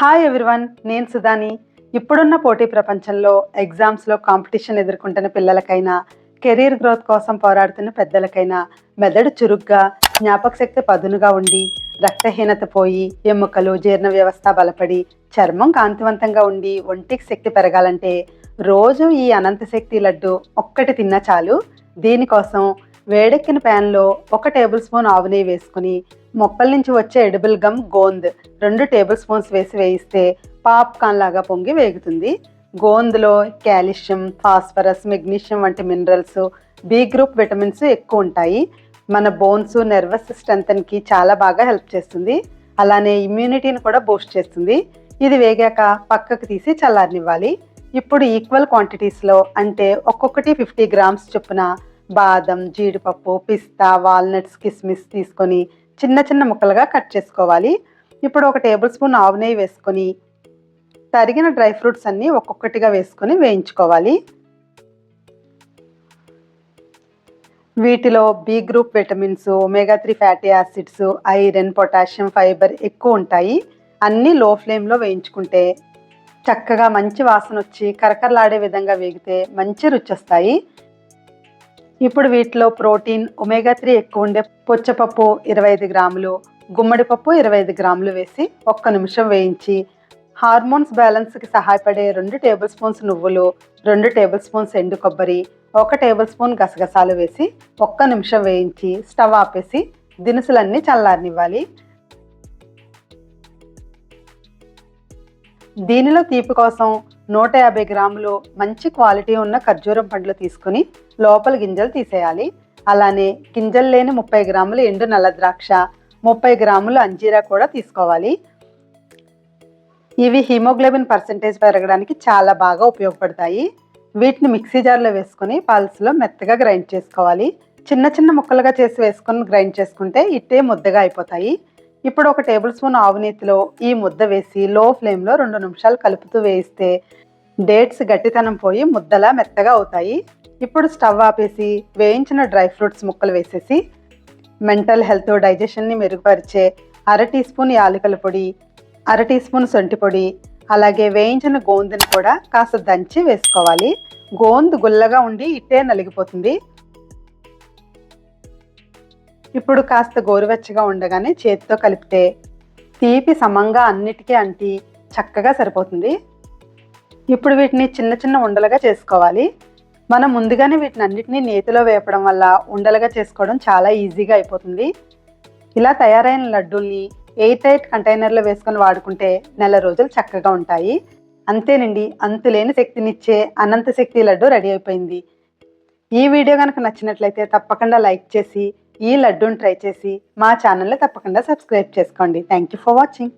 Hi everyone, నేను సుధాని. ఇప్పుడున్న పోటీ ప్రపంచంలో ఎగ్జామ్స్లో కాంపిటీషన్ ఎదుర్కొంటున్న పిల్లలకైనా, కెరీర్ గ్రోత్ కోసం పోరాడుతున్న పెద్దలకైనా మెదడు చురుగ్గా, జ్ఞాపక శక్తి పదునుగా ఉండి, రక్తహీనత పోయి, ఎముకలు, జీర్ణ వ్యవస్థ బలపడి, చర్మం కాంతివంతంగా ఉండి, ఒంటికి శక్తి పెరగాలంటే రోజు ఈ అనంత శక్తి లడ్డు ఒక్కటి తిన్నా చాలు. దీనికోసం వేడెక్కిన ప్యాన్లో 1 టేబుల్ స్పూన్ ఆవు నెయ్యి వేసుకుని, మొక్కల నుంచి వచ్చే edible gum gond 2 tablespoons వేయిస్తే పాప్కార్న్ లాగా పొంగి వేగుతుంది. గోంద్లో కాల్షియం, ఫాస్ఫరస్, మెగ్నీషియం వంటి మినరల్స్, బి గ్రూప్ విటమిన్స్ ఎక్కువ ఉంటాయి. మన బోన్స్, నర్వస్ స్ట్రెంగ్త్కి చాలా బాగా హెల్ప్ చేస్తుంది. అలానే ఇమ్యూనిటీని కూడా బూస్ట్ చేస్తుంది. ఇది వేగాక పక్కకు తీసి చల్లారనివ్వాలి. ఇప్పుడు ఈక్వల్ క్వాంటిటీస్లో, అంటే ఒక్కొక్కటి 50 గ్రామ్స్ చొప్పున బాదం, జీడిపప్పు, పిస్తా, వాల్నట్స్, కిస్మిస్ తీసుకొని చిన్న చిన్న ముక్కలుగా కట్ చేసుకోవాలి. ఇప్పుడు 1 టేబుల్ స్పూన్ ఆవు నెయ్యి వేసుకొని తరిగిన డ్రై ఫ్రూట్స్ అన్నీ ఒక్కొక్కటిగా వేసుకొని వేయించుకోవాలి. వీటిలో B group vitamins, omega 3 fatty acids, iron, potassium, fibre ఎక్కువ ఉంటాయి. అన్నీ లో ఫ్లేమ్లో వేయించుకుంటే చక్కగా మంచి వాసన వచ్చి కరకరలాడే విధంగా వేగితే మంచి రుచి వస్తాయి. ఇప్పుడు వీటిలో ప్రోటీన్, ఒమేగా 3 ఎక్కువ ఉండే పుచ్చపప్పు 25 గ్రాములు, గుమ్మడి పప్పు 25 గ్రాములు వేసి 1 నిమిషం వేయించి, హార్మోన్స్ బ్యాలెన్స్కి సహాయపడే 2 టేబుల్ స్పూన్స్ నువ్వులు, 2 టేబుల్ స్పూన్స్ ఎండు కొబ్బరి, 1 టేబుల్ స్పూన్ గసగసాలు వేసి 1 నిమిషం వేయించి స్టవ్ ఆపేసి దినుసులన్నీ చల్లారనివ్వాలి. దీనిలో తీపి కోసం 150 గ్రాములు మంచి క్వాలిటీ ఉన్న ఖర్జూరం పండ్లు తీసుకుని లోపల గింజలు తీసేయాలి. అలానే గింజలు లేని 30 గ్రాములు ఎండు నల్ల ద్రాక్ష, 30 గ్రాములు అంజీరా కూడా తీసుకోవాలి. ఇవి హిమోగ్లోబిన్ పర్సెంటేజ్ పెరగడానికి చాలా బాగా ఉపయోగపడతాయి. వీటిని మిక్సీ జార్లో వేసుకొని పల్స్లో మెత్తగా గ్రైండ్ చేసుకోవాలి. చిన్న చిన్న ముక్కలుగా చేసి వేసుకొని గ్రైండ్ చేసుకుంటే ఇట్టే ముద్దగా అయిపోతాయి. ఇప్పుడు 1 టేబుల్ స్పూన్ ఆవు నెయ్యిలో ఈ ముద్ద వేసి లో ఫ్లేమ్లో 2 నిమిషాలు కలుపుతూ వేయిస్తే డేట్స్ గట్టితనం పోయి ముద్దలా మెత్తగా అవుతాయి. ఇప్పుడు స్టవ్ ఆపేసి వేయించిన డ్రై ఫ్రూట్స్ ముక్కలు వేసేసి మెంటల్ హెల్త్, డైజెషన్ని మెరుగుపరిచే 1/2 టీ స్పూన్ యాలకుల పొడి, 1/2 టీ స్పూన్ సొంటి పొడి, అలాగే వేయించిన గోందుని కూడా కాస్త దంచి వేసుకోవాలి. గోందు గుల్లగా ఉండి ఇట్టే నలిగిపోతుంది. ఇప్పుడు కాస్త గోరువెచ్చగా ఉండగానే చేతితో కలిపితే తీపి సమంగా అన్నిటికీ అంటి చక్కగా సరిపోతుంది. ఇప్పుడు వీటిని చిన్న చిన్న ఉండలుగా చేసుకోవాలి. మనం ముందుగానే వీటిని అన్నిటినీ నేతిలో వేపడం వల్ల ఉండలుగా చేసుకోవడం చాలా ఈజీగా అయిపోతుంది. ఇలా తయారైన లడ్డూల్ని ఎయిర్ టైట్ కంటైనర్లో వేసుకొని వాడుకుంటే నెల రోజులు చక్కగా ఉంటాయి. అంతేనండి, అంతులేని శక్తినిచ్చే అనంత శక్తి లడ్డు రెడీ అయిపోయింది. ఈ వీడియో కనుక నచ్చినట్లయితే తప్పకుండా లైక్ చేసి ఈ లడ్డూని ట్రై చేసి మా ఛానల్ని తప్పకుండా సబ్స్క్రైబ్ చేసుకోండి. Thank you for watching.